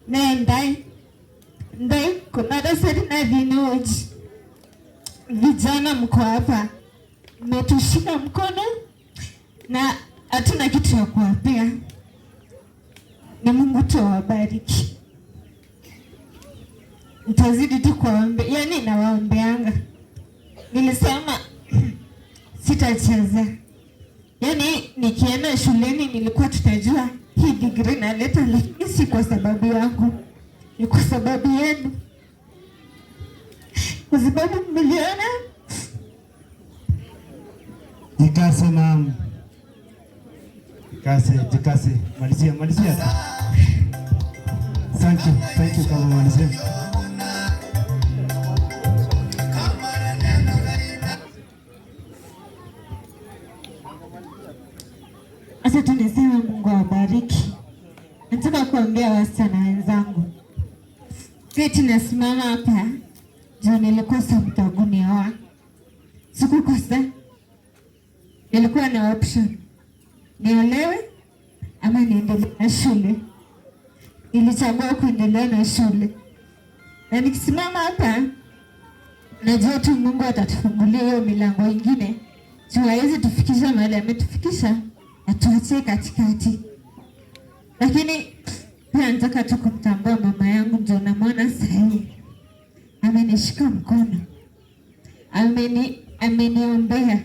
ndai kuna dasari na vinoji. Vijana mko hapa, mmetushika mkono na hatuna kitu ya kuwapea, na Mungu tu awabariki. Nitazidi tu kuwaombea, yani nawaombeanga. Nilisema sitacheza, yani nikienda shuleni nilikuwa tutajua hii degree naleta, lakini si kwa sababu yangu, ni kwa sababu yenu, kwa sababu mmeliona. Jikase mama, jikase, malizia. Thank you kama malizia. Asa tunasema Mungu awabariki. Nataka kuambia wasichana wenzangu, kati nasimama hapa juu nilikosa mtagunioa. Sikukosa, nilikuwa na option, niolewe ama niendelee na shule. Nilichagua kuendelea na shule, na nikisimama hapa najua tu Mungu atatufungulia hiyo milango ingine, juu hawezi tufikisha mahali ametufikisha atuachie katikati. Lakini pia nataka tu kumtambua mama yangu, ndio namwona sahi amenishika mkono, ameniombea.